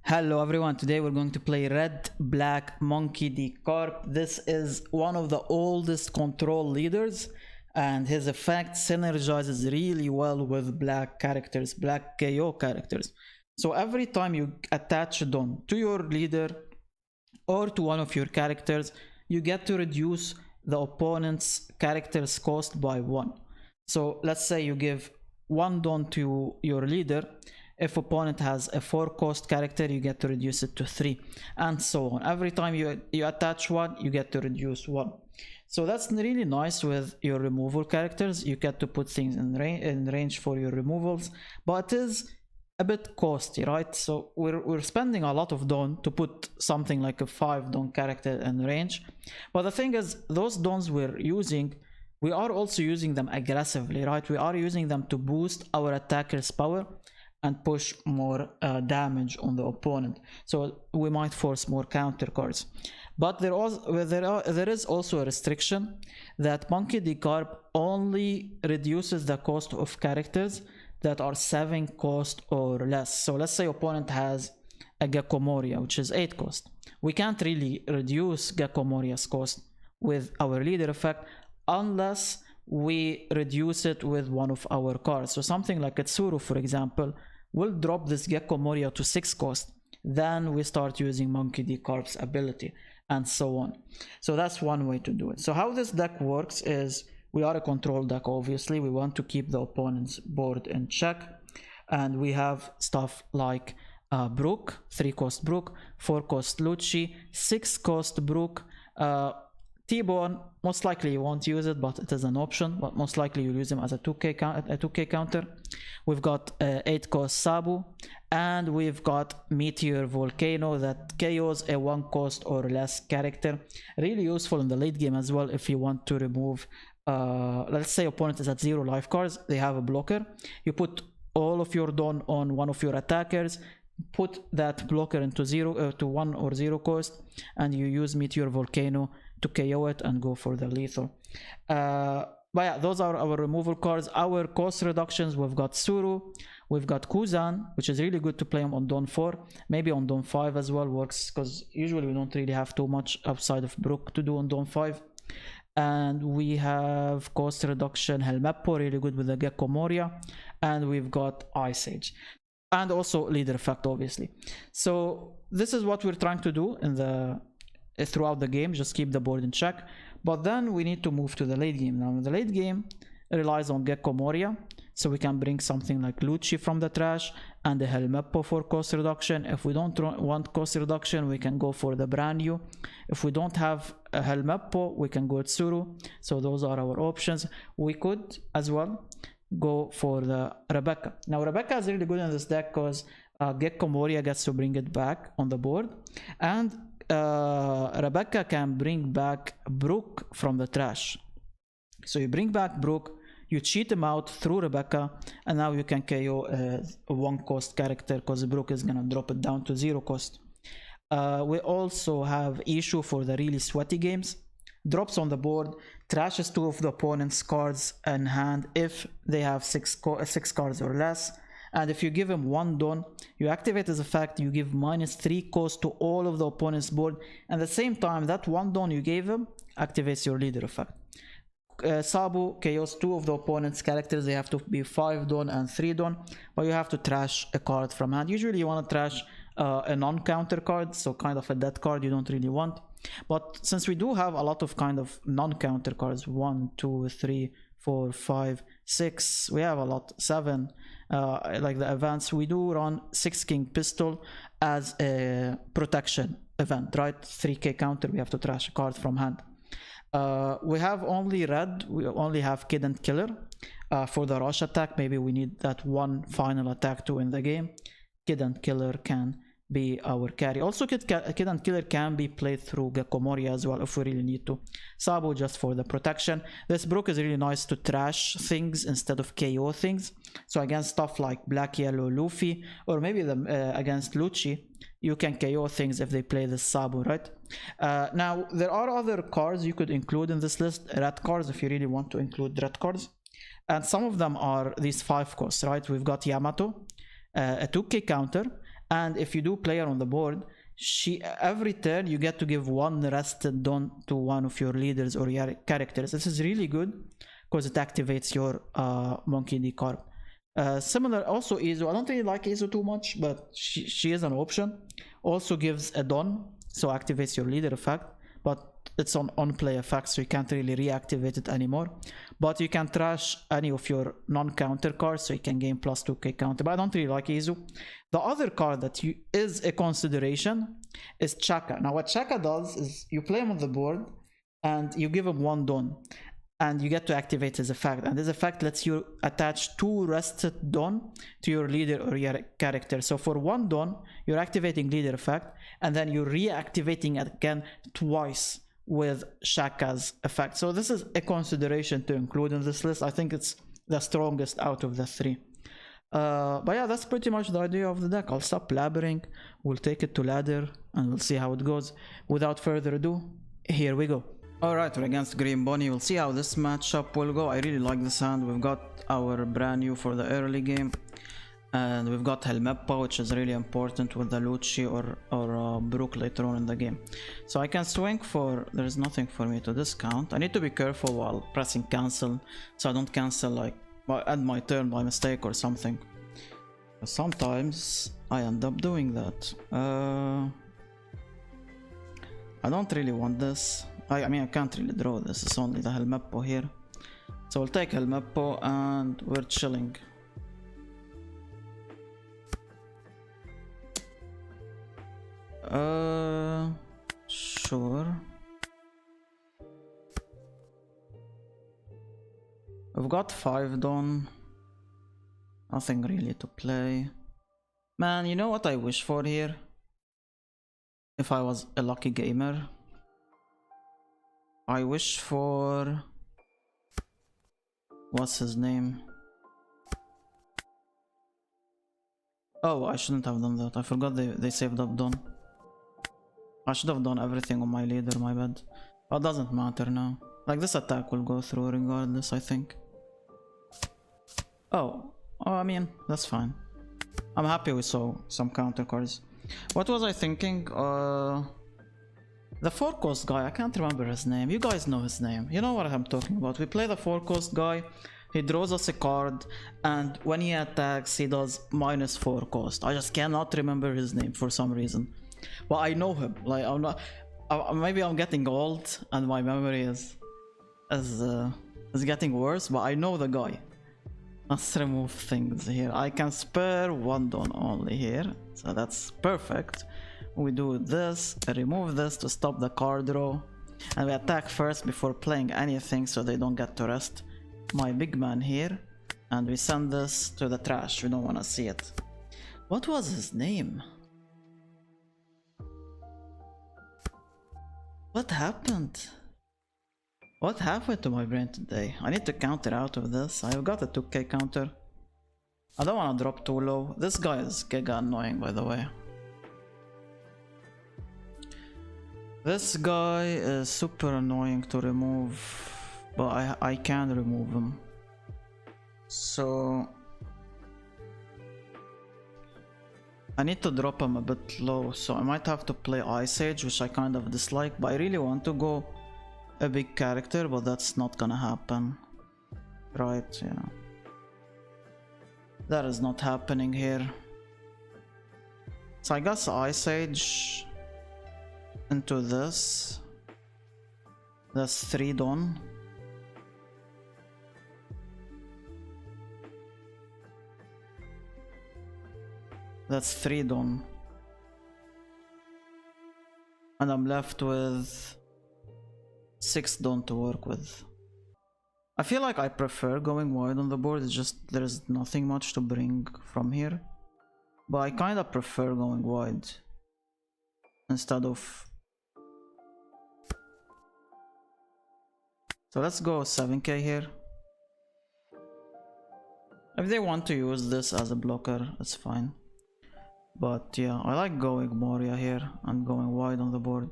Hello everyone, today we're going to play Red Black Monkey.D.Garp. This is one of the oldest control leaders and his effect synergizes really well with black characters, black KO characters. So every time you attach a Don to your leader or to one of your characters, you get to reduce the opponent's character's cost by 1. So let's say you give 1 Don to your leader. If opponent has a 4 cost character, you get to reduce it to 3, and so on. Every time you attach 1, you get to reduce 1. So that's really nice with your removal characters. You get to put things in range for your removals, but it is a bit costly, right? So we're spending a lot of Don to put something like a 5 Don character in range. But the thing is, those Dons we're using, we are also using them aggressively, right? We are using them to boost our attacker's power and push more damage on the opponent, so we might force more counter cards. But there is also a restriction that Monkey.D.Garp only reduces the cost of characters that are 7 cost or less. So let's say opponent has a Gecko Moria, which is 8 cost. We can't really reduce Gecko Moria's cost with our leader effect unless we reduce it with one of our cards. So something like a Tsuru, for example, will drop this Gecko Moria to 6 cost. Then we start using Monkey.D.Garp's ability, and so on. So that's one way to do it. So how this deck works is, we are a control deck, obviously. We want to keep the opponent's board in check. And we have stuff like Brook, 3 cost Brook, 4 cost Luchi, 6 cost Brook, T-Bone. Most likely you won't use it, but it is an option, but most likely you'll use him as a 2k counter. We've got 8 cost Sabu, and we've got Meteor Volcano that KOs a 1 cost or less character. Really useful in the late game as well if you want to remove, let's say opponent is at 0 life cards, they have a blocker. You put all of your Don on one of your attackers, put that blocker into 1 or 0 cost, and you use Meteor Volcano to KO it and go for the lethal. But yeah, those are our removal cards. Our cost reductions, we've got Tsuru, we've got Kuzan, which is really good to play on Don 4, maybe on Don 5 as well works, because usually we don't really have too much outside of Brook to do on Don 5. And we have cost reduction Helmeppo, really good with the Gecko Moria, and we've got Ice Age, and also leader effect, obviously. So this is what we're trying to do in throughout the game, just keep the board in check. But then we need to move to the late game. Now the late game relies on Gecko Moria, so we can bring something like Luchi from the trash and the Helmeppo for cost reduction. If we don't want cost reduction, we can go for the brand new. If we don't have a Helmeppo, we can go Tsuru. So those are our options. We could as well go for the Rebecca. Now Rebecca is really good in this deck because Gecko Moria gets to bring it back on the board, and Rebecca can bring back Brook from the trash. So you bring back Brook, you cheat him out through Rebecca, and now you can KO a 1 cost character because Brook is gonna drop it down to 0 cost. We also have issue for the really sweaty games. Drops on the board, trashes 2 of the opponent's cards in hand if they have 6 cards or less. And if you give him 1 Don, you activate his effect, you give -3 cost to all of the opponent's board, and at the same time that 1 Don you gave him activates your leader effect. Sabu KOs 2 of the opponent's characters. They have to be 5 Don and 3 Don, but you have to trash a card from hand. Usually you want to trash a non-counter card, so kind of a dead card you don't really want. But since we do have a lot of kind of non-counter cards, 1, 2, 3, 4, 5, 6, we have a lot, 7, like the events, we do run 6 King Pistol as a protection event, right? 3k counter, we have to trash a card from hand. We have only red, we only have Kid and Killer. For the rush attack, maybe we need that 1 final attack to win the game. Kid and Killer can be our carry. Also Kid and Killer can be played through Gecko Moria as well if we really need to. Sabu just for the protection. This Brook is really nice to trash things instead of KO things. So against stuff like Black Yellow Luffy, or maybe against Luchi, you can KO things if they play the Sabu, right? Now there are other cards you could include in this list, red cards if you really want to include red cards. And some of them are these 5 costs, right? We've got Yamato, a 2k counter, And if you do player on the board, every turn you get to give one rested don to one of your leaders or your characters. This is really good because it activates your Monkey.D.Garp. Similar also Izu. I don't really like Izu too much, but she is an option. Also gives a don, so activates your leader effect, but it's on play effect, so you can't really reactivate it anymore. But you can trash any of your non-counter cards, so you can gain plus 2k counter, but I don't really like Izu. The other card that is a consideration is Chaka. Now what Chaka does is you play him on the board and you give him one don, and you get to activate his effect, and this effect lets you attach 2 rested don to your leader or your character. So for 1 don you're activating leader effect, and then you're reactivating it again twice with Chaka's effect. So this is a consideration to include in this list. I think it's the strongest out of the 3. But yeah, that's pretty much the idea of the deck. I'll stop blabbering, we'll take it to ladder, and we'll see how it goes. Without further ado, here we go. Alright, we're against Green Bonney. We'll see how this matchup will go. I really like this hand. We've got our brand new for the early game, and we've got Helmeppa, which is really important with the Luchi or Brook later on in the game. So I can swing for... there's nothing for me to discount. I need to be careful while pressing cancel, so I don't cancel like end my turn by mistake or something. Sometimes I end up doing that. I don't really want this. I mean, I can't really draw this. It's only the Helmeppa here. So we'll take Helmeppa and we're chilling. Sure. We've got 5 don. Nothing really to play. Man, you know what I wish for here? If I was a lucky gamer, I wish for... what's his name? Oh, I shouldn't have done that. I forgot they saved up Don. I should have done everything on my leader, my bad. But it doesn't matter now. Like, this attack will go through regardless, I think. Oh, I mean, that's fine. I'm happy we saw some counter cards. What was I thinking? The 4-cost guy, I can't remember his name. You guys know his name. You know what I'm talking about. We play the 4-cost guy. He draws us a card, and when he attacks, he does -4 cost. I just cannot remember his name for some reason. But I know him. Like, I'm not. Maybe I'm getting old, and my memory is getting worse. But I know the guy. Let's remove things here. I can spare 1 don only here, so that's perfect. We do this, remove this to stop the card draw, and we attack first before playing anything, so they don't get to rest my big man here, and we send this to the trash. We don't want to see it. What was his name? What happened? What happened to my brain today? I need to counter out of this. I've got a 2k counter. I don't want to drop too low. This guy is giga annoying, by the way. This guy is super annoying to remove, but I can remove him. So I need to drop him a bit low, so I might have to play Ice Age, which I kind of dislike, but I really want to go a big character, but that's not gonna happen. Right, yeah. That is not happening here. So I guess Ice Age into this. That's 3 don. That's 3 don. And I'm left with 6 don to work with. I feel like I prefer going wide on the board. It's just there's nothing much to bring from here. But I kinda prefer going wide instead of... So let's go 7k here. If they want to use this as a blocker, it's fine. But yeah, I like going Moria here and going wide on the board.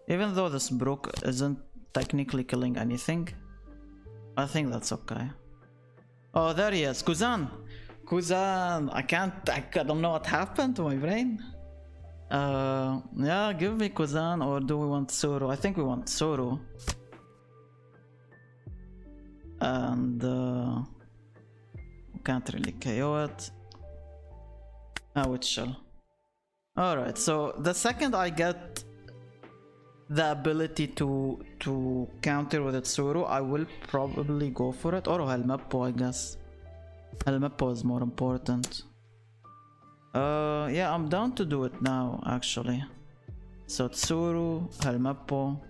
Even though this Brook isn't technically killing anything, I think that's okay. Oh, there he is. Kuzan! Kuzan, I don't know what happened to my brain. Yeah, give me Kuzan, or do we want Soro? I think we want Soro. And we can't really KO it. Oh, it shall. Alright, so the second I get the ability to counter with Tsuru, I will probably go for it. Or Helmeppo, I guess. Helmeppo is more important. Yeah, I'm down to do it now, actually. So Tsuru, Helmeppo,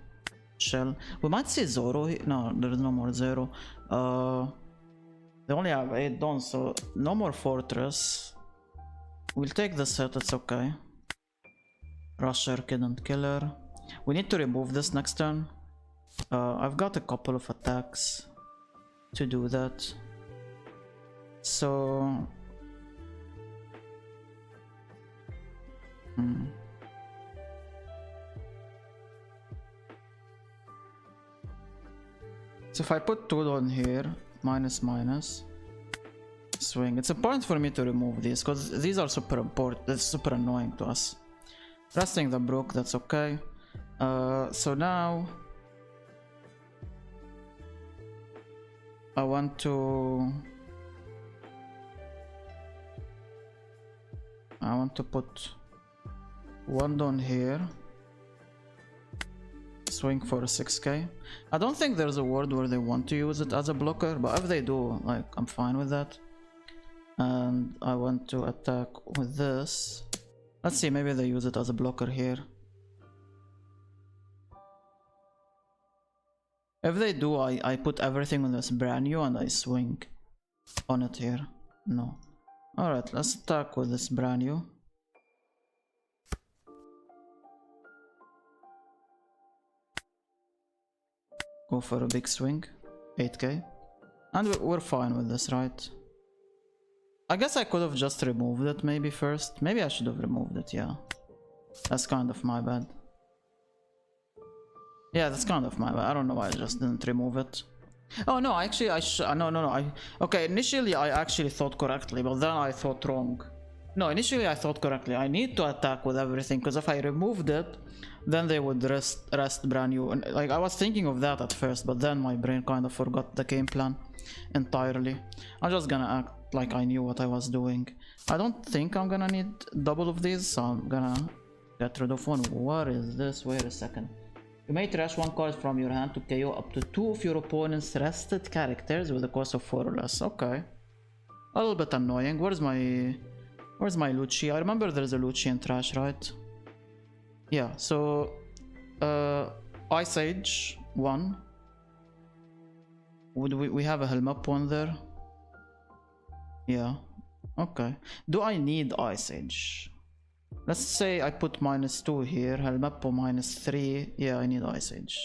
Shell. We might see Zoro here. No, there is no more Zero. They only have 8 dons, so no more Fortress. We'll take this hit, it's okay. Rusher, Kid and Killer. We need to remove this next turn. I've got a couple of attacks to do that. So... So if I put 2 on here, minus minus, swing. It's important for me to remove these because these are super important. It's super annoying to us. Resting the brook, that's okay. So now I want to put 1 down here. Swing for a 6k. I don't think there's a word where they want to use it as a blocker, but if they do, like, I'm fine with that. And I want to attack with this. Let's see, maybe they use it as a blocker here. If they do, I put everything on this brand new and I swing on it here. No. Alright, let's attack with this brand new. Go for a big swing, 8k. And we're fine with this, right? I guess I could have just removed it maybe first. Maybe I should have removed it, yeah. That's kind of my bad. Yeah, that's kind of my bad. I don't know why I just didn't remove it. Oh no, actually okay, initially I actually thought correctly, but then I thought wrong. No, initially I thought correctly. I need to attack with everything, because if I removed it, then they would rest brand new. And like, I was thinking of that at first, but then my brain kind of forgot the game plan entirely. I'm just gonna act like I knew what I was doing. I don't think I'm gonna need double of these, so I'm gonna get rid of one. What is this? Wait a second. You may trash 1 card from your hand to KO up to 2 of your opponent's rested characters with a cost of 4 or less. Okay. A little bit annoying. Where's my Luchi? I remember there's a Luchi in trash, right? Yeah, so Ice Age 1. Would we have a Helmeppo on there? Yeah. Okay. Do I need Ice Age? Let's say I put -2 here, Helmeppo -3. Yeah, I need Ice Age.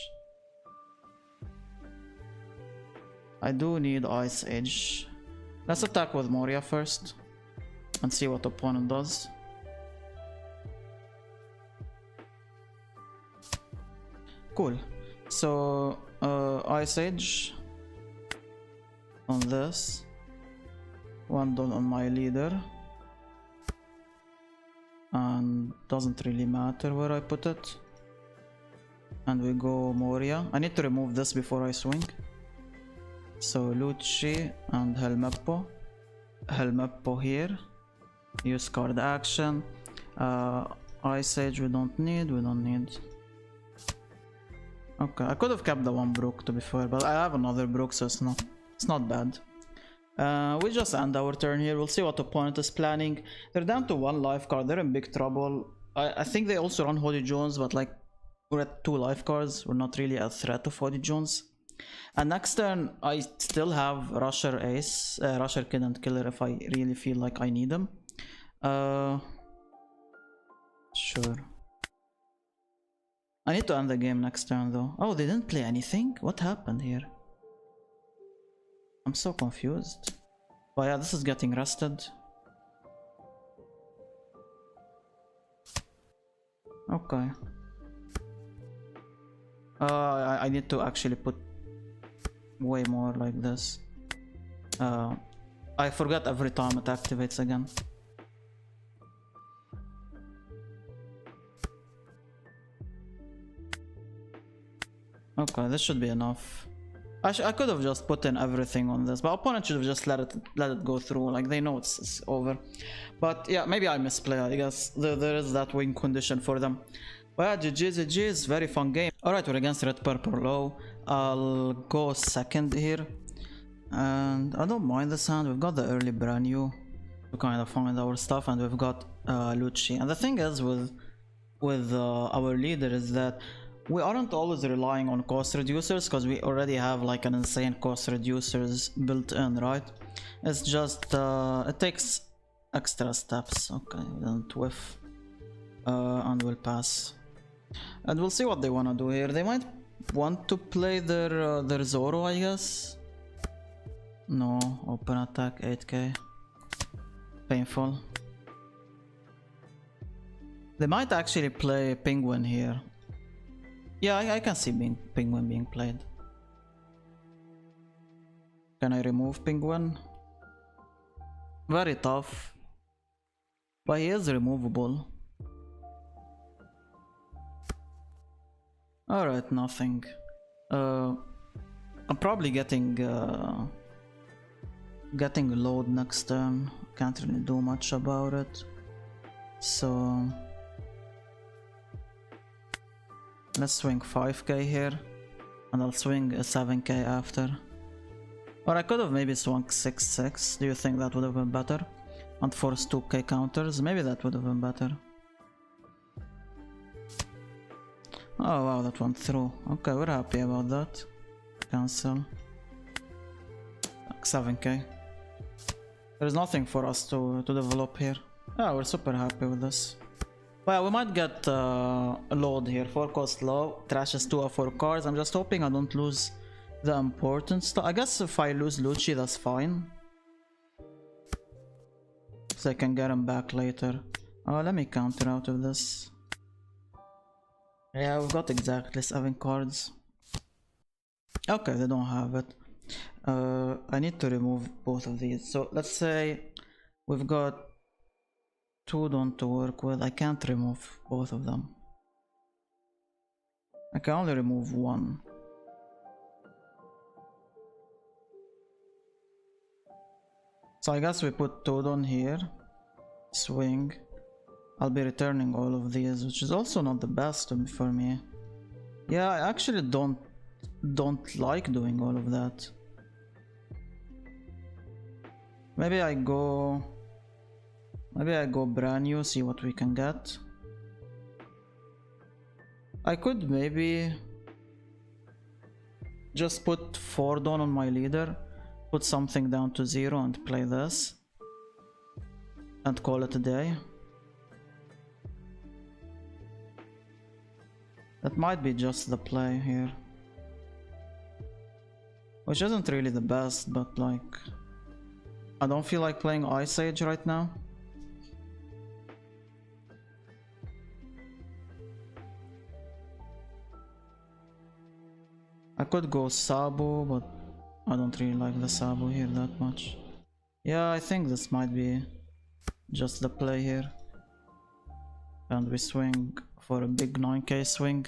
I do need Ice Age. Let's attack with Moria first and see what opponent does. Cool. So Ice Age on this. 1 done on my leader. And doesn't really matter where I put it. And we go Moria. I need to remove this before I swing. So Luchi and Helmeppo. Helmeppo here. Use card action. Ice Age we don't need. Okay, I could have kept the 1 brook to be fair, but I have another brook, so it's not bad. We just end our turn here. We'll see what opponent is planning. They're down to 1 life card. They're in big trouble. I think they also run Holy Jones, but like we're at 2 life cards. We're not really a threat of Holy Jones. And next turn, I still have Rusher Ace, Rusher Kid and Killer if I really feel like I need them. Sure. I need to end the game next turn though. Oh, they didn't play anything? What happened here? I'm so confused. Oh yeah, this is getting rested. Okay. I need to actually put way more like this. I forget every time it activates again. Okay, this should be enough. I could have just put in everything on this, but opponent should have just let it go through. Like, they know it's over. But yeah, maybe I misplay. I guess there is that win condition for them. But yeah, GG's very fun game. Alright, we're against red purple low. I'll go second here. And I don't mind this hand. We've got the early brand new to kind of find our stuff, and we've got Luchi. And the thing is with our leader is that we aren't always relying on cost reducers, because we already have like an insane cost reducers built in, right? It's just it takes extra steps. Okay, we didn't whiff, and we'll pass. And we'll see what they want to do here. They might want to play their Zoro, I guess. No, open attack 8k. Painful. They might actually play Penguin here. Yeah, I can see Penguin being played. Can I remove Penguin? Very tough. But he is removable. Alright, nothing. I'm probably getting load next turn. Can't really do much about it. So let's swing 5k here, and I'll swing a 7k after. Or I could have maybe swung 6-6. Do you think that would have been better? And force 2k counters? Maybe that would have been better. Oh wow, that went through. Okay, we're happy about that. Cancel. Like 7k. There's nothing for us to develop here. Yeah, we're super happy with this. Well, we might get a load here. 4 cost low, trashes 2 or 4 cards. I'm just hoping I don't lose the important stuff. I guess if I lose Luchi, that's fine. So I can get him back later. Let me counter out of this. Yeah, we've got exactly 7 cards. Okay, they don't have it. I need to remove both of these. So let's say we've got 2 don't to work with. I can't remove both of them. I can only remove 1. So I guess we put Todon here. Swing. I'll be returning all of these, which is also not the best for me. Yeah, I actually don't like doing all of that. Maybe I go brand new, see what we can get. I could maybe just put 4 down on my leader, put something down to 0 and play this. And call it a day. That might be just the play here. Which isn't really the best, but like, I don't feel like playing Ice Age right now. I could go Sabo, but I don't really like the Sabo here that much. Yeah, I think this might be just the play here. And we swing for a big 9k swing.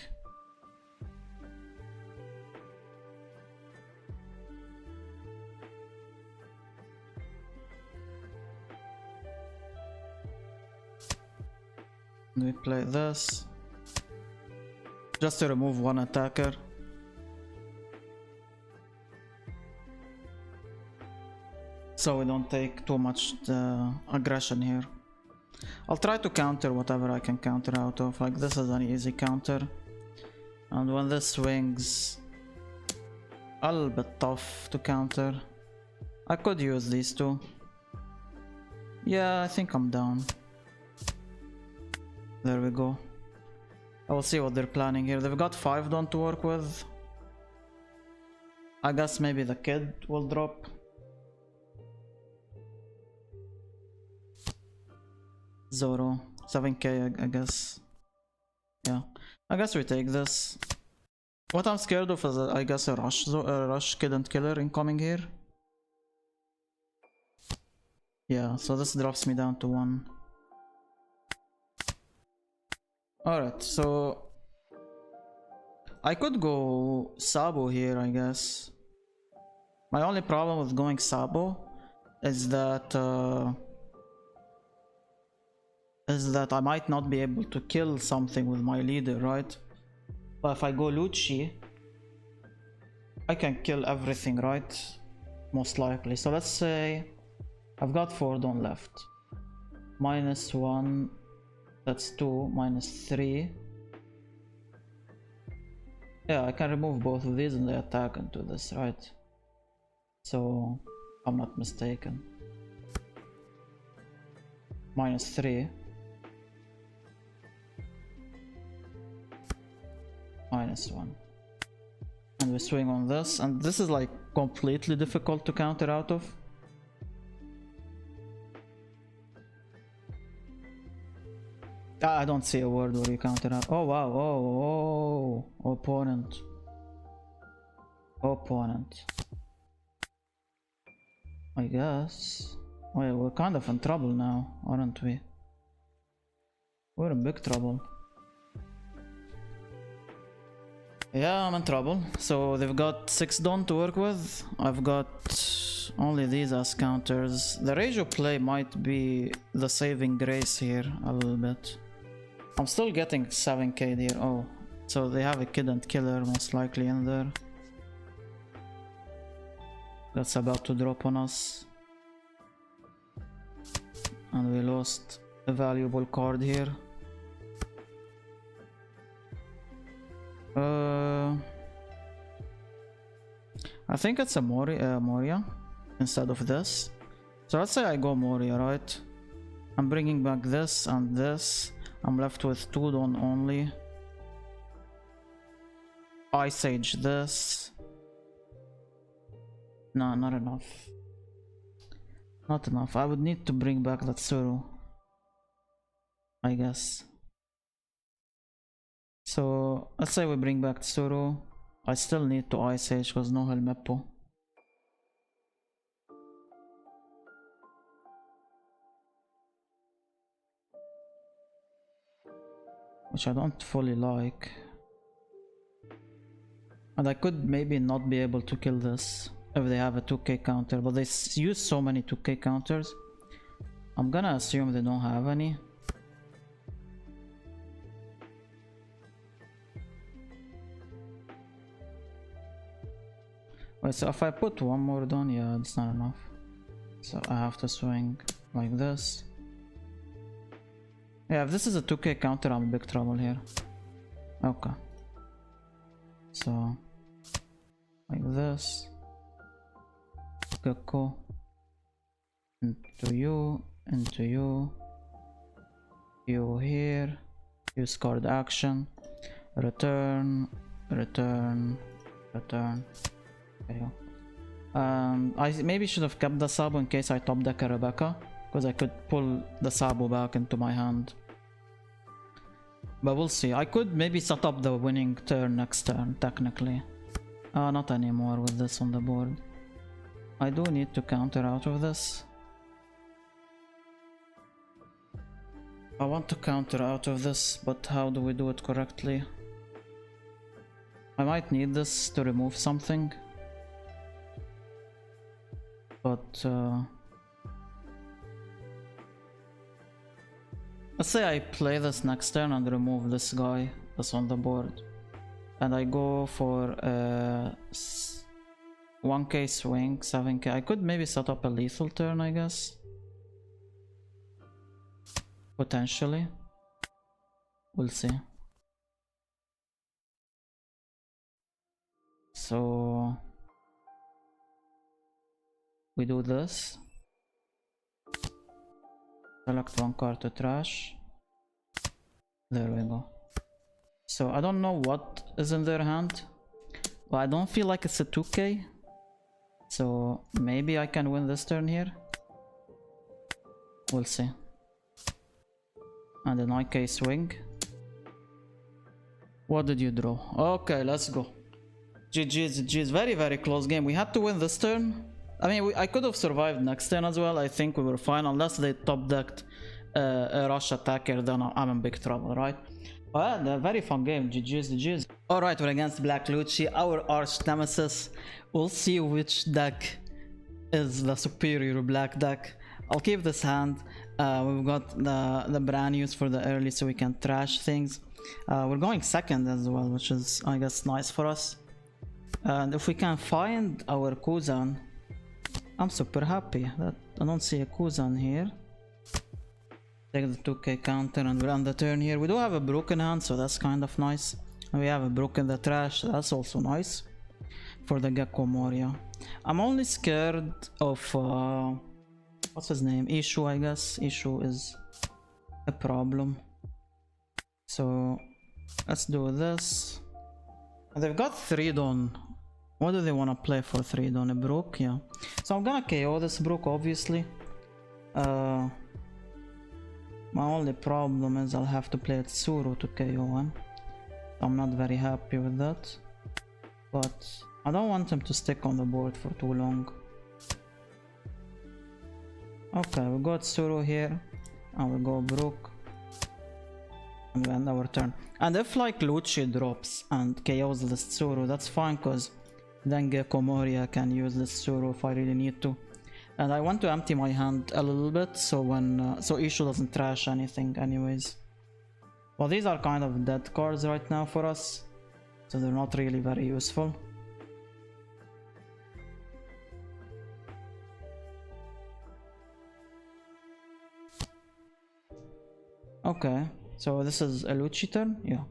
And we play this just to remove 1 attacker. So we don't take too much aggression here. I'll try to counter whatever I can counter out of. Like, this is an easy counter. And when this swings, a little bit tough to counter. I could use these two. Yeah, I think I'm down. There we go. I will see what they're planning here. They've got 5 done to work with. I guess maybe the kid will drop. Zoro. 7k, I guess. Yeah. I guess we take this. What I'm scared of is, I guess, a rush kid and killer incoming here. Yeah, so this drops me down to 1. Alright, so I could go Sabo here, I guess. My only problem with going Sabo is that I might not be able to kill something with my leader, right? But if I go Luchi, I can kill everything, right? Most likely. So let's say I've got 4 don left. -1, that's 2, -3. Yeah, I can remove both of these and they attack into this, right? So, I'm not mistaken. -3. -1. And we swing on this, and this is like completely difficult to counter out of. I don't see a word where you counter out. Oh wow, oh, opponent. I guess. Wait, we're kind of in trouble now, aren't we? We're in big trouble. Yeah, I'm in trouble. So they've got 6 don to work with. I've got only these as counters. The Regio play might be the saving grace here a little bit. I'm still getting 7k here. Oh, so they have a kid and killer most likely in there. That's about to drop on us. And we lost a valuable card here. I think it's a Moria instead of this. So let's say I go Moria, right? I'm bringing back this and this. I'm left with 2 don only. Ice Age this. No, not enough. Not enough. I would need to bring back that Tsuru, I guess. So let's say we bring back Tsuru. I still need to Ice Age because no Helmeppo. Which I don't fully like. And I could maybe not be able to kill this if they have a 2k counter, but they use so many 2k counters. I'm gonna assume they don't have any. Wait, so if I put 1 more don, yeah, it's not enough. So I have to swing like this. Yeah, if this is a 2k counter, I'm in big trouble here. Okay. So, like this. Gecko. Into you. You here. Use card action. Return. There you go. I maybe should have kept the Sabo in case I top deck a Rebecca, because I could pull the Sabo back into my hand. But we'll see. I could maybe set up the winning turn next turn, technically. Not anymore with this on the board. I do need to counter out of this. I want to counter out of this, but how do we do it correctly? I might need this to remove something. But let's say I play this next turn and remove this guy that's on the board, and I go for 1k swing, 7k. I could maybe set up a lethal turn, I guess. Potentially. We'll see. So we do this. Select 1 card to trash. There we go. So I don't know what is in their hand, but I don't feel like it's a 2k. So maybe I can win this turn here. We'll see. And a 9k swing. What did you draw? Okay, let's go. GG's. Very close game. We had to win this turn. I mean, I could have survived next turn as well. I think we were fine, unless they top decked a rush attacker, then I'm in big trouble, right? Well, a very fun game. GG's, GG's. Alright, we're against Black Luchi, our arch nemesis. We'll see which deck is the superior black deck. I'll keep this hand. We've got the brand news for the early so we can trash things. We're going second as well, which is, I guess, nice for us. And if we can find our Kuzan, I'm super happy that I don't see a Kuzan here. Take the 2k counter and we're on the turn here. We do have a broken hand, so that's kind of nice. And we have a broken the trash, that's also nice. For the Gecko Moria. I'm only scared of what's his name? Ishu, I guess. Ishu is a problem. So let's do this. They've got 3 Don. What do they want to play for 3 Don? A Brook? Yeah. So I'm gonna KO this Brook, obviously. My only problem is I'll have to play a Tsuru to KO him. I'm not very happy with that. But I don't want him to stick on the board for too long. Okay, we got Tsuru here. And we go Brook. And we end our turn. And if like Luchi drops and KOs this Tsuru, that's fine, because then Gecko Moria can use this Tsuru if I really need to. And I want to empty my hand a little bit so when so Ishu doesn't trash anything anyways. Well, these are kind of dead cards right now for us, so they're not really very useful. Okay, so this is a Luchi turn, yeah.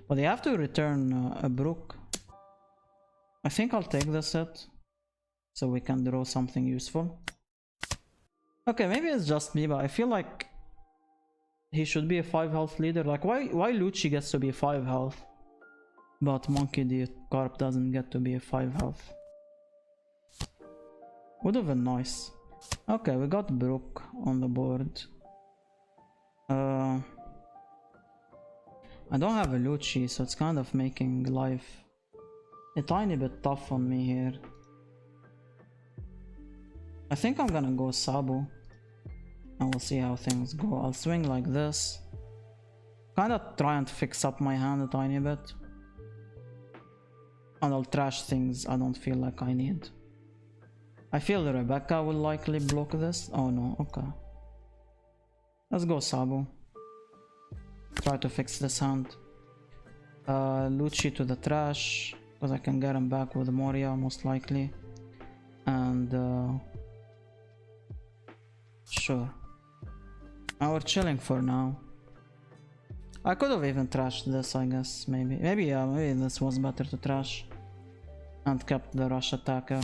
But they have to return a Brook. I think I'll take this set, so we can draw something useful. Okay, maybe it's just me, but I feel like he should be a 5 health leader. Like, why Luchi gets to be 5 health, but Monkey.D.Garp doesn't get to be a 5 health? Would have been nice. Okay, we got Brook on the board. I don't have a Luchi, so it's kind of making life a tiny bit tough on me here. I think I'm gonna go Sabu and we'll see how things go. I'll swing like this, kinda trying to fix up my hand a tiny bit, and I'll trash things I don't feel like I need. I feel Rebecca will likely block this. Oh no, okay. Let's go Sabu. Try to fix this hand. Luchi to the trash, because I can get him back with Moria most likely. And sure. Now we're chilling for now. I could have even trashed this, I guess. Maybe this was better to trash and kept the rush attacker.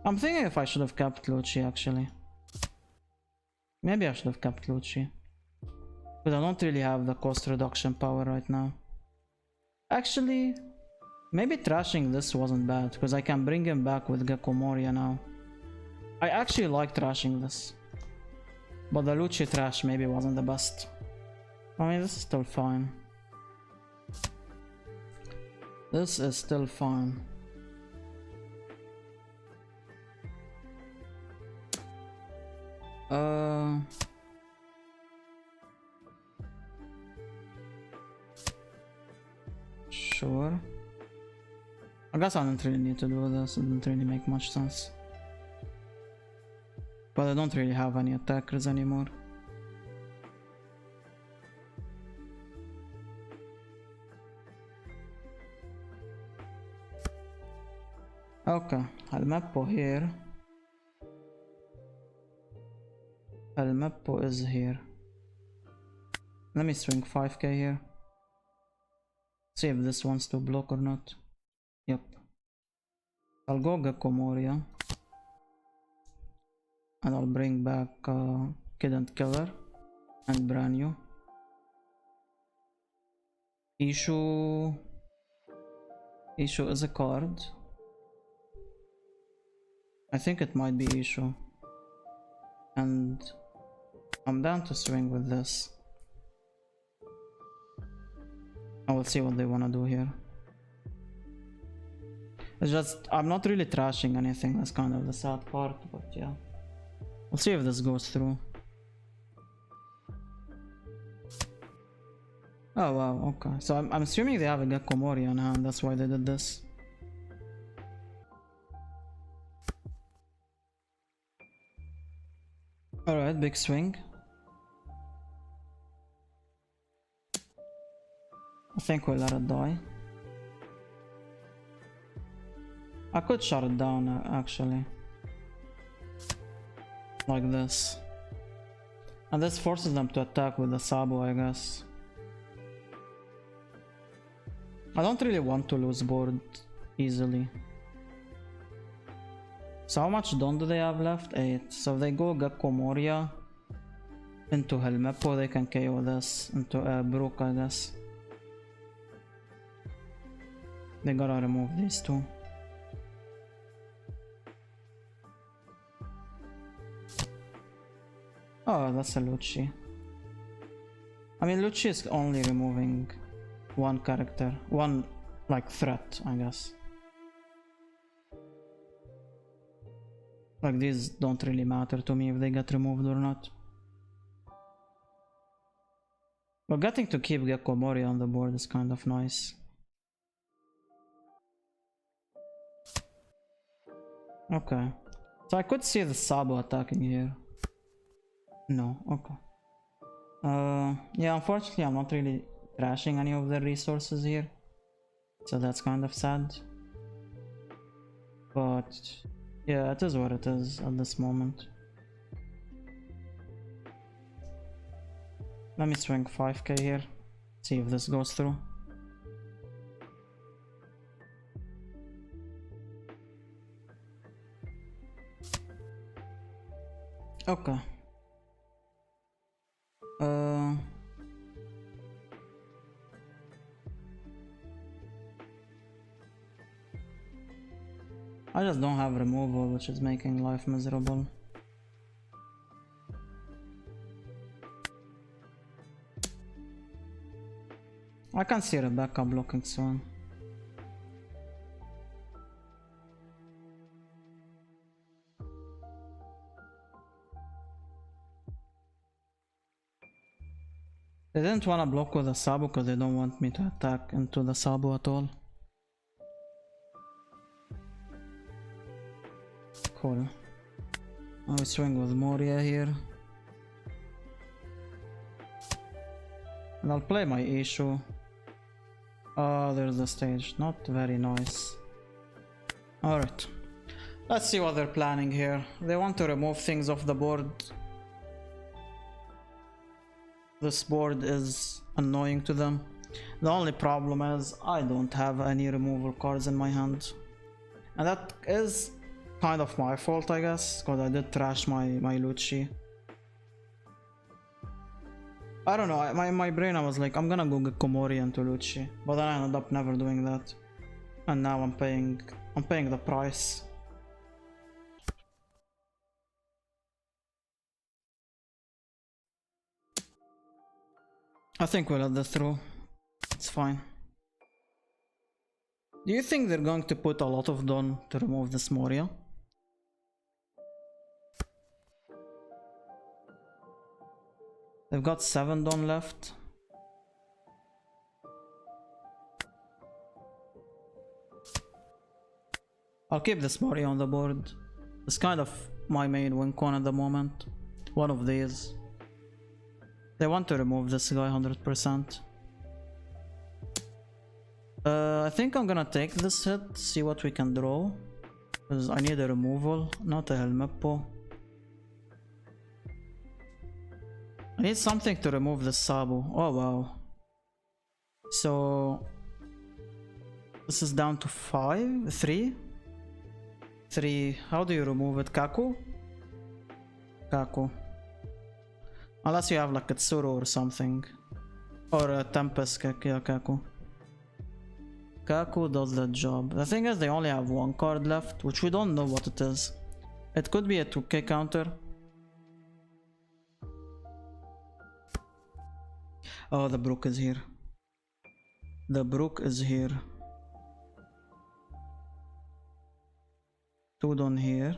I'm thinking if I should have kept Luchi actually. Maybe I should have kept Luchi, but I don't really have the cost reduction power right now. Actually, maybe trashing this wasn't bad, because I can bring him back with Gecko Moria now. I actually like trashing this, but the Luchi trash maybe wasn't the best. I mean, this is still fine. This is still fine. Sure. I guess I don't really need to do this, it doesn't really make much sense. But I don't really have any attackers anymore. Okay, Meppo here. Meppo is here. Let me swing 5k here. See if this wants to block or not. Yep. I'll go Gecko Moria. And I'll bring back Kid and Killer and brand new. Ishu is a card. I think it might be Ishu. And I'm down to swing with this. I will see what they want to do here. It's just, I'm not really trashing anything, that's kind of the sad part, but yeah. We'll see if this goes through. Oh wow, okay. So I'm assuming they have a Gecko Mori on hand, that's why they did this. Alright, big swing. I think we'll let it die. I could shut it down actually. Like this. And this forces them to attack with the Sabo, I guess. I don't really want to lose board easily. So how much Don do they have left? 8. So if they go Gecko Moria into Helmeppo, they can KO this into Brook, I guess. They gotta remove these two. Oh, that's a Luchi. I mean, Luchi is only removing one character, one like threat, I guess. Like these don't really matter to me if they get removed or not. But getting to keep Gecko Mori on the board is kind of nice. Okay. So I could see the Sabo attacking here. No, okay. Yeah, unfortunately I'm not really trashing any of the resources here. So that's kind of sad. But yeah, it is what it is at this moment. Let me swing 5k here. See if this goes through. Okay. I just don't have removal, which is making life miserable. I can see Rebecca blocking soon. They didn't want to block with the Sabo because they don't want me to attack into the Sabo at all. Cool. I swing with Moria here. And I'll play my issue. Oh, there's the stage. Not very nice. Alright. Let's see what they're planning here. They want to remove things off the board. This board is annoying to them. The only problem is I don't have any removal cards in my hand. And that is kind of my fault, I guess, because I did trash my Luchi. I don't know, in my brain I was like, I'm gonna go get Komori into Luchi, but then I ended up never doing that. And now I'm paying the price. I think we'll let this through. It's fine. Do you think they're going to put a lot of Don to remove this Moria? They've got 7 Don left. I'll keep this Moria on the board. It's kind of my main win con at the moment. One of these. They want to remove this guy 100%. I think I'm gonna take this hit, see what we can draw. Because I need a removal, not a Helmeppo. I need something to remove the Sabo. Oh wow. So this is down to 5? 3? 3. How do you remove it? Kaku? Kaku. Unless you have like a Tsuru or something. Or a Tempest, yeah, Kaku. Kaku does the job. The thing is they only have 1 card left, which we don't know what it is. It could be a 2k counter. Oh, the Brook is here. The Brook is here. Two down here.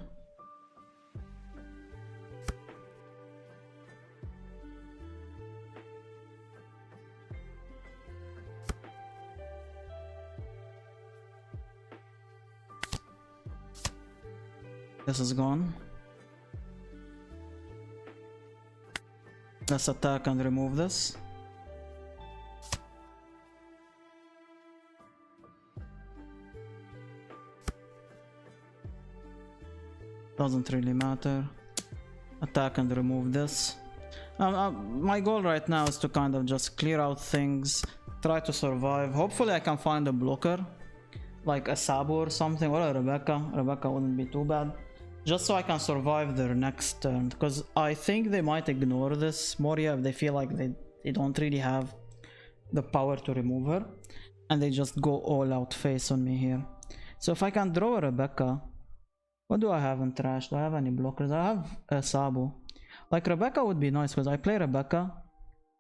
This is gone. Let's attack and remove this. Doesn't really matter. Attack and remove this. My goal right now is to kind of just clear out things, try to survive. Hopefully I can find a blocker, like a Sabu or something, or a Rebecca. Rebecca wouldn't be too bad. Just so I can survive their next turn, because I think they might ignore this Moria if they feel like they don't really have the power to remove her, and they just go all out face on me here. So if I can draw a Rebecca, what do I have in trash? Do I have any blockers? I have a Sabu. Like Rebecca would be nice because I play Rebecca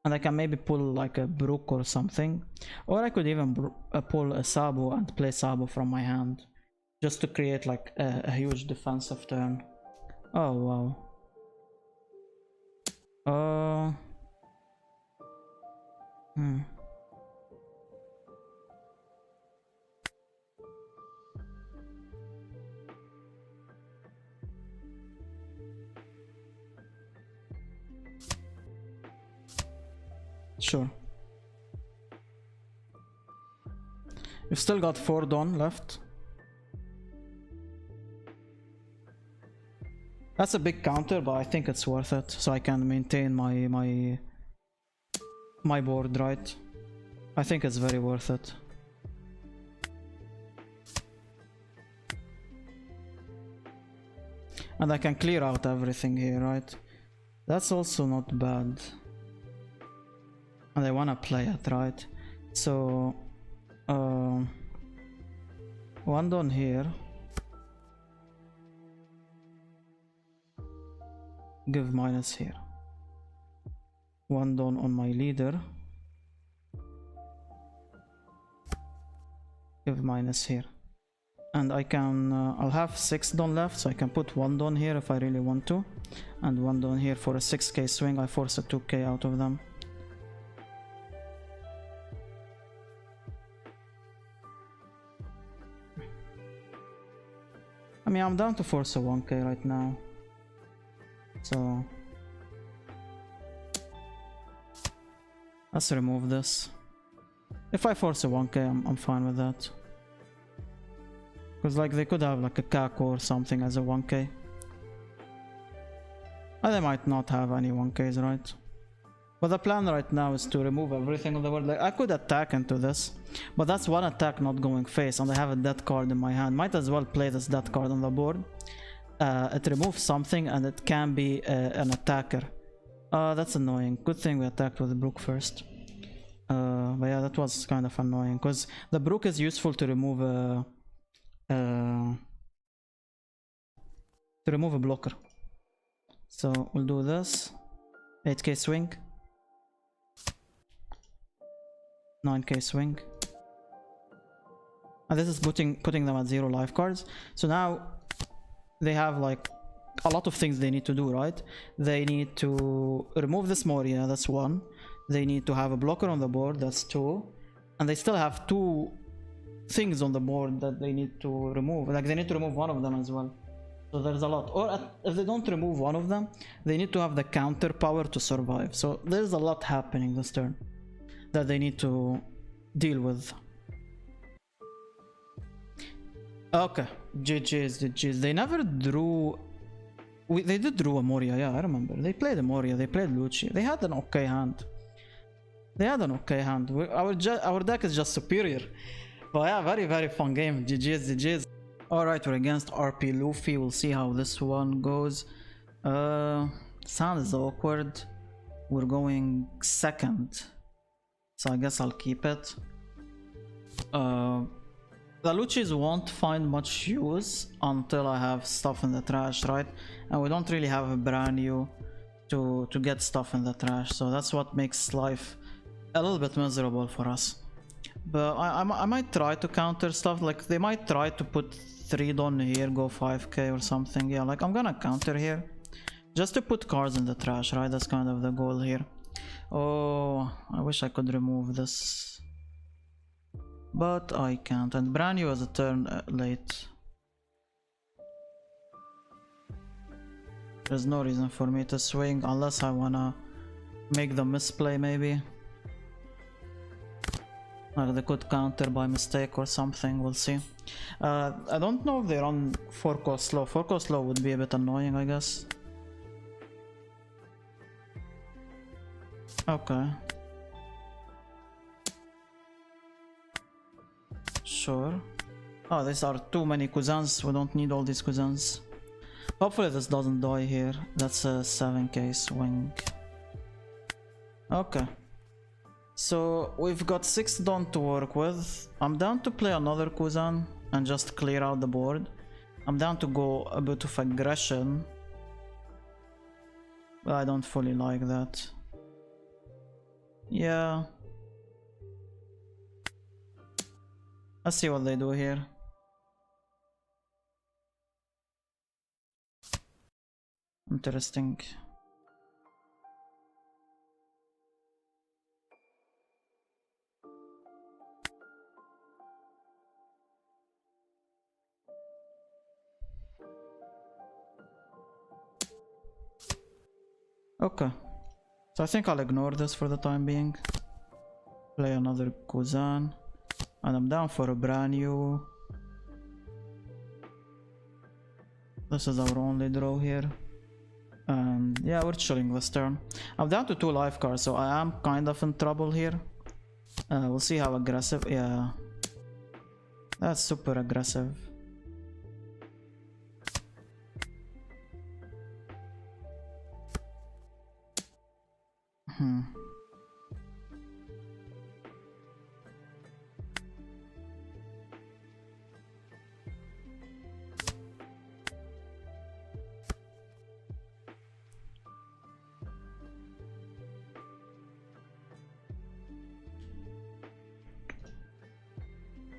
and I can maybe pull like a Brook or something, or I could even pull a Sabu and play Sabu from my hand, just to create like a huge defensive turn. Oh wow. Sure. We've still got 4 Dawn left. That's a big counter, but I think it's worth it, so I can maintain my board, right? I think it's very worth it. And I can clear out everything here, right? That's also not bad. And I wanna play it, right? So one down here. Give minus here. One down on my leader. Give minus here. And I can I'll have 6 down left, so I can put 1 down here if I really want to, and 1 down here for a 6k swing. I force a 2k out of them. I mean, I'm down to force a 1k right now, so let's remove this. If I force a 1k, I'm fine with that, because like they could have like a Kako or something as a 1k, and they might not have any 1ks, right? But the plan right now is to remove everything on the board. Like I could attack into this, but that's one attack not going face, and I have a dead card in my hand. Might as well play this dead card on the board. It removes something and it can be an attacker. That's annoying. Good thing we attacked with the Brook first. But yeah, that was kind of annoying because the Brook is useful to remove a blocker. So we'll do this. 8k swing. 9k swing. And this is putting them at 0 life cards. So now they have like a lot of things they need to do, right? They need to remove this Moria, that's 1. They need to have a blocker on the board, that's 2. And they still have 2 things on the board that they need to remove. Like they need to remove one of them as well. So there's a lot. Or if they don't remove one of them, they need to have the counter power to survive. So there's a lot happening this turn that they need to deal with. Okay, GG's. They never drew... they did draw a Moria, yeah, I remember. They played a Moria, they played Luchi. They had an okay hand. Our deck is just superior. But yeah, very, very fun game. GG's. Alright, we're against RP Luffy. We'll see how this one goes. Sound is awkward. We're going second, so I guess I'll keep it. The Luchis won't find much use until I have stuff in the trash, right? And we don't really have a brand new to get stuff in the trash, so that's what makes life a little bit miserable for us. But I might try to counter stuff. Like they might try to put 3 Don here, go 5k or something. Yeah, like I'm gonna counter here. Just to put cards in the trash, right? That's kind of the goal here. Oh, I wish I could remove this. But I can't. And brand new is a turn late. There's no reason for me to swing unless I wanna make the misplay maybe. Or they could counter by mistake or something, we'll see. I don't know if they run 4-cost slow. 4-cost slow would be a bit annoying, I guess. Okay. Sure. Oh, these are too many cousins. We don't need all these cousins. Hopefully this doesn't die here. That's a 7k swing. Okay. So we've got 6 Don to work with. I'm down to play another cousin and just clear out the board. I'm down to go a bit of aggression. But I don't fully like that. Yeah. Let's see what they do here. Interesting. Okay. So I think I'll ignore this for the time being. Play another cousin. And I'm down for a brand new. This is our only draw here. And yeah, we're chilling this turn. I'm down to 2 life cards, so I am kind of in trouble here. We'll see how aggressive. Yeah. That's super aggressive.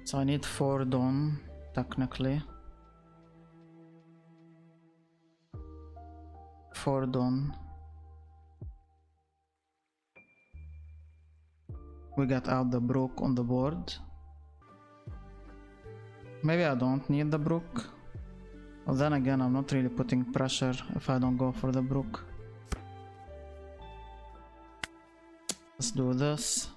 So I need 4 Don, technically. 4 Don. We got out the brook on the board. Maybe I don't need the brook. Well, then again, I'm not really putting pressure if I don't go for the brook. Let's do this.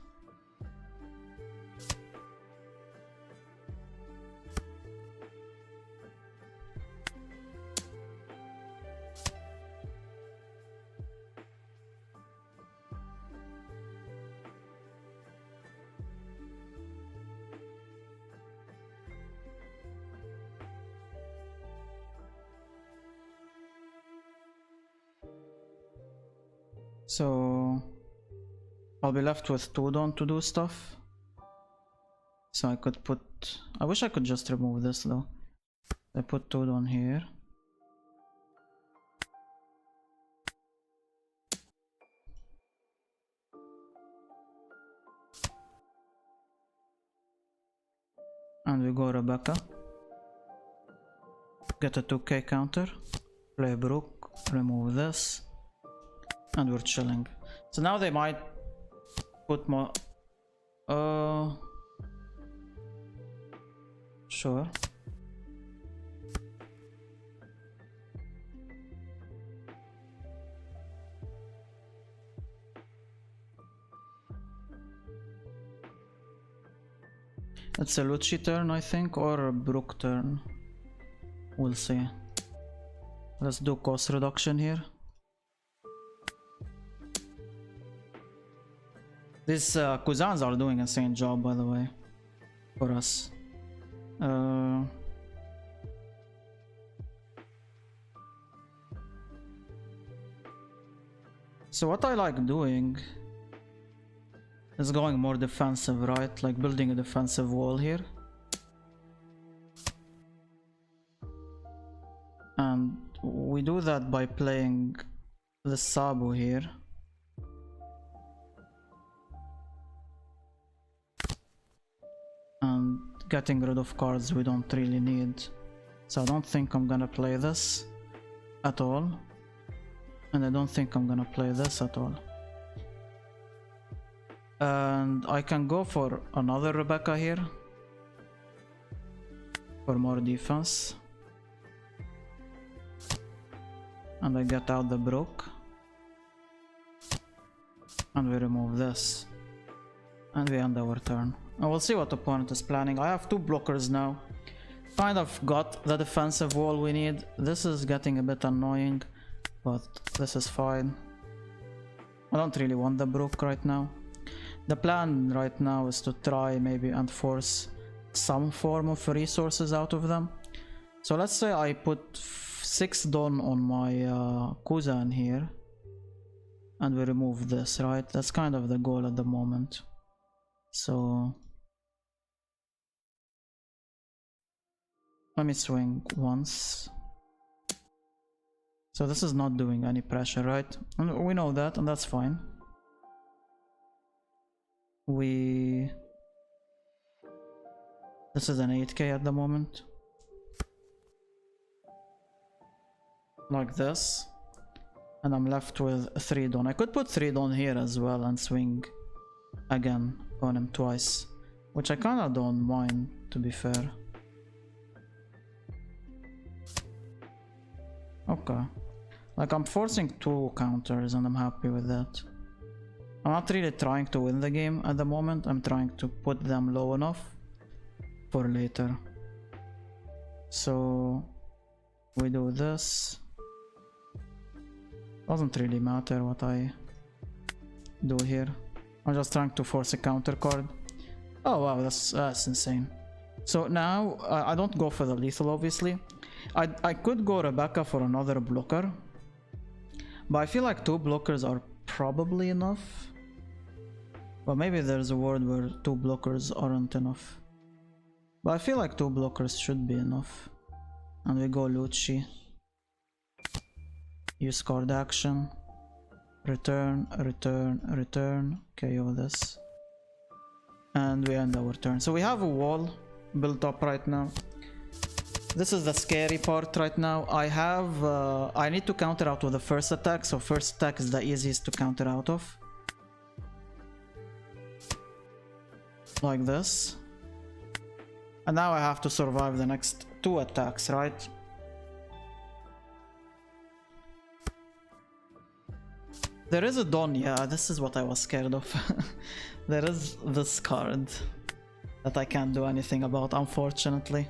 So I'll be left with 2 Don to do stuff. So I could put... I wish I could just remove this though. I put 2 Don here. And we go Rebecca. Get a 2k counter. Play Brook. Remove this. And we're chilling. So now they might put more... Sure. It's a Luchi turn, I think, or a Brook turn. We'll see. Let's do cost reduction here. These cousins are doing an insane job, by the way, for us. So what I like doing is going more defensive, right? Like building a defensive wall here. And we do that by playing the Sabu here. And getting rid of cards we don't really need. So I don't think I'm gonna play this at all. And I don't think I'm gonna play this at all. And I can go for another Rebecca here. For more defense. And I get out the Brook. And we remove this. And we end our turn. And we'll see what opponent is planning. I have 2 blockers now. Kind of got the defensive wall we need. This is getting a bit annoying, but this is fine. I don't really want the Brook right now. The plan right now is to try maybe and force some form of resources out of them. So let's say I put 6 Dawn on my Kuzan here. And we remove this, right? That's kind of the goal at the moment. So let me swing once. So this is not doing any pressure, right? And we know that, and that's fine. This is an 8k at the moment. Like this. And I'm left with 3 Dawn. I could put 3 Dawn here as well and swing again on him twice. Which I kinda don't mind, to be fair. Okay. Like, I'm forcing 2 counters and I'm happy with that. I'm not really trying to win the game at the moment. I'm trying to put them low enough for later. So we do this. Doesn't really matter what I do here. I'm just trying to force a counter card. Oh wow, that's insane. So now I don't go for the lethal, obviously. I could go Rebecca for another blocker, but I feel like 2 blockers are probably enough. But maybe there's a world where 2 blockers aren't enough. But I feel like 2 blockers should be enough. And we go Luchi. Use card action. Return, return, return. KO this. And we end our turn. So we have a wall built up right now. This is the scary part right now. I need to counter out with the first attack. So first attack is the easiest to counter out of. Like this. And now I have to survive the next 2 attacks, right? There is a Dawn, yeah, this is what I was scared of. There is this card that I can't do anything about, unfortunately.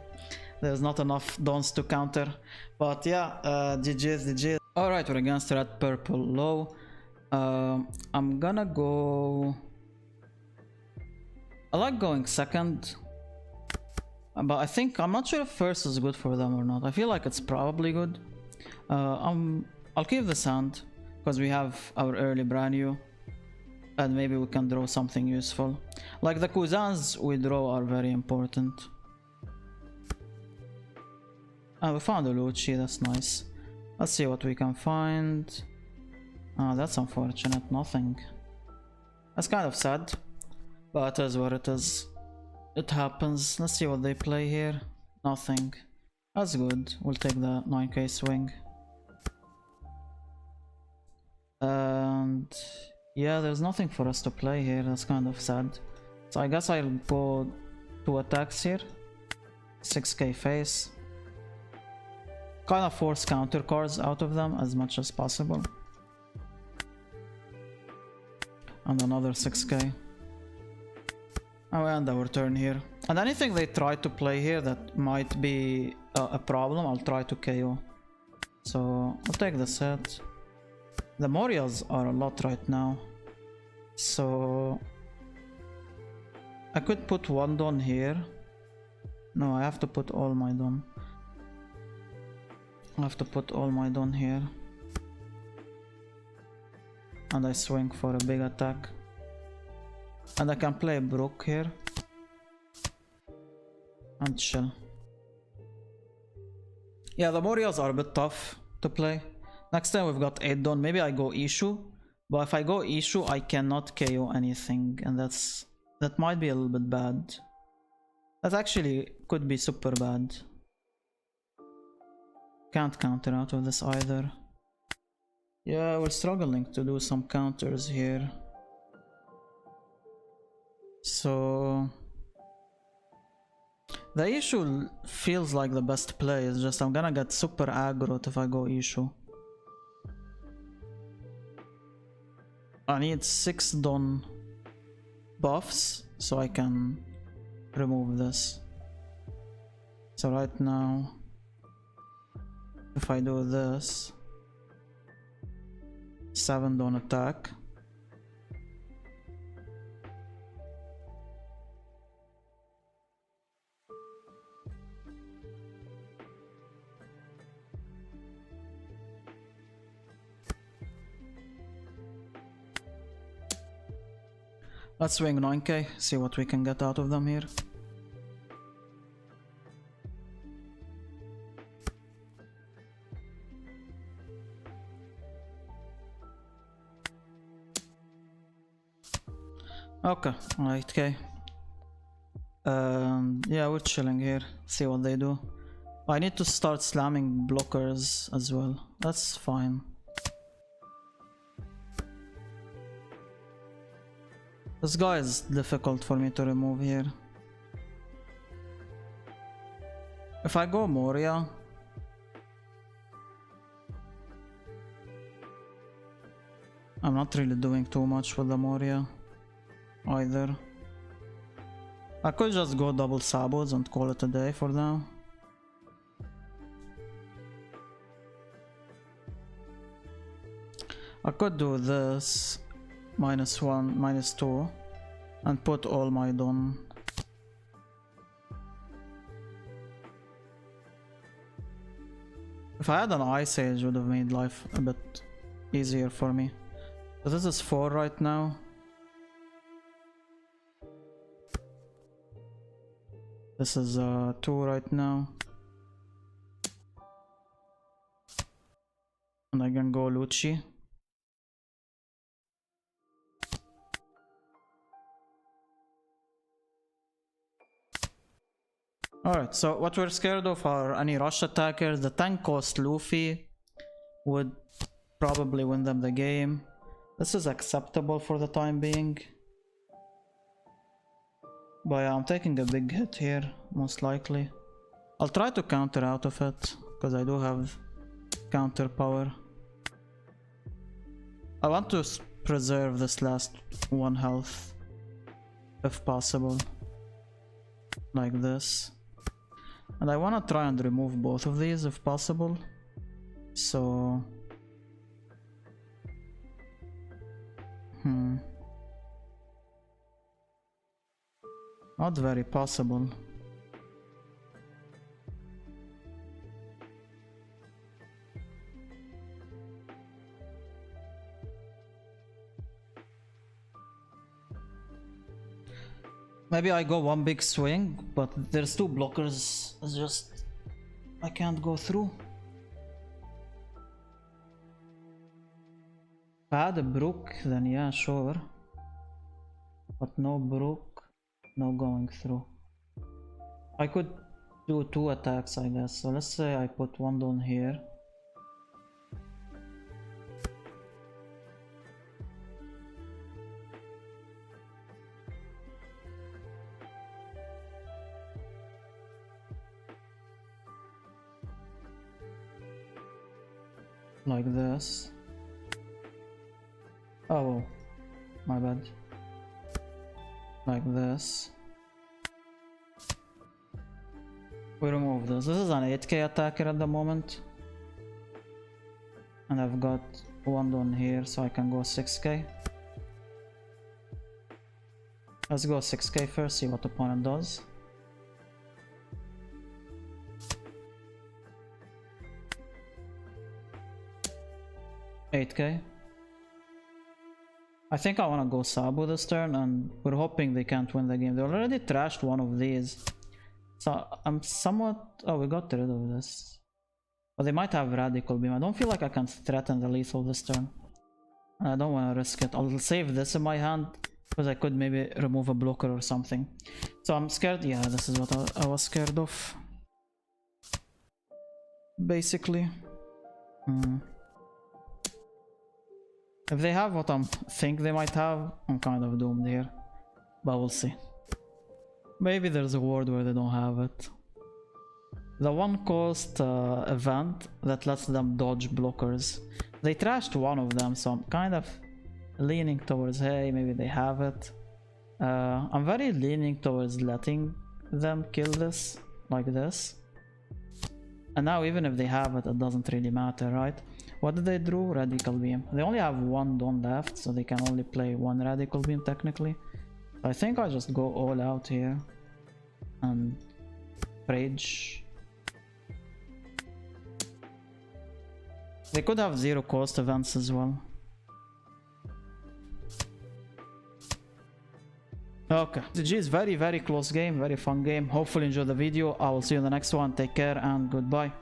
There's not enough Dawns to counter. But yeah, GG's, GG's. Alright, we're against red, purple, low. I'm gonna go... I like going second. But I think, I'm not sure if first is good for them or not. I feel like it's probably good. I'll keep this hand. Because we have our early brand new. And maybe we can draw something useful. Like the Kuzans we draw are very important. We found a Luchi, that's nice. Let's see what we can find. That's unfortunate, nothing. That's kind of sad. But it is what it is. It happens. Let's see what they play here. Nothing. That's good. We'll take the 9k swing. And yeah, there's nothing for us to play here. That's kind of sad. So I guess I'll go 2 attacks here. 6k face. Kind of force counter cards out of them as much as possible. And another 6k. And we end our turn here. And anything they try to play here that might be a problem, I'll try to KO. So I'll take the set. The Morias are a lot right now. So I could put 1 Dawn here. No, I have to put all my Dawn. I have to put all my Dawn here. And I swing for a big attack. And I can play Brook here. And chill. Yeah, the Morias are a bit tough to play. Next time we've got 8 Dawn. Maybe I go Ishu. But if I go Ishu, I cannot KO anything. And that might be a little bit bad. That actually could be super bad. Can't counter out of this either. Yeah, we're struggling to do some counters here. So the issue feels like the best play, it's just I'm gonna get super aggro if I go issue. I need 6 Don buffs so I can remove this. So right now, if I do this, 7 Don attack. Let's swing 9k, see what we can get out of them here. Okay, 8k. Yeah, we're chilling here, see what they do. I need to start slamming blockers as well, that's fine. This guy is difficult for me to remove here. If I go Moria, I'm not really doing too much with the Moria either. I could just go double Sabos and call it a day for now. I could do this. -1, -2, and put all my Don. If I had an Ice Age, it would have made life a bit easier for me. So this is 4 right now. This is 2 right now. And I can go Luchi. Alright, so what we're scared of are any rush attackers. The tank cost Luffy would probably win them the game. This is acceptable for the time being. But yeah, I'm taking a big hit here, most likely. I'll try to counter out of it, because I do have counter power. I want to preserve this last 1 health, if possible. Like this. And I want to try and remove both of these if possible. So... Not very possible. Maybe I go one big swing, but there's 2 blockers. It's just... I can't go through. If I had a Brook, then yeah, sure. But no Brook, no going through. I could do 2 attacks, I guess. So let's say I put 1 down here. Like this. Oh, my bad. Like this. We remove this. This is an 8k attacker at the moment. And I've got 1 down here, so I can go 6k. Let's go 6k first, see what the opponent does. $8k. I think I want to go Sabu this turn, and we're hoping they can't win the game. They already trashed one of these. So I'm somewhat... Oh, we got rid of this. But they might have Radical Beam. I don't feel like I can threaten the lethal this turn. I don't want to risk it. I'll save this in my hand, because I could maybe remove a blocker or something. So I'm scared. Yeah, this is what I was scared of. basically. If they have what I think they might have, I'm kind of doomed here. But we'll see. Maybe there's a world where they don't have it. The one cost event that lets them dodge blockers. They trashed one of them, so I'm kind of leaning towards, hey, maybe they have it. I'm very leaning towards letting them kill this, like this. And now even if they have it, it doesn't really matter, right? What did they draw? Radical Beam. They only have one Dawn left, so they can only play one Radical Beam technically. I think I'll just go all out here and Rage. They could have 0 cost events as well. Okay, GG is very close game, very fun game. Hopefully enjoy the video. I will see you in the next one. Take care and goodbye.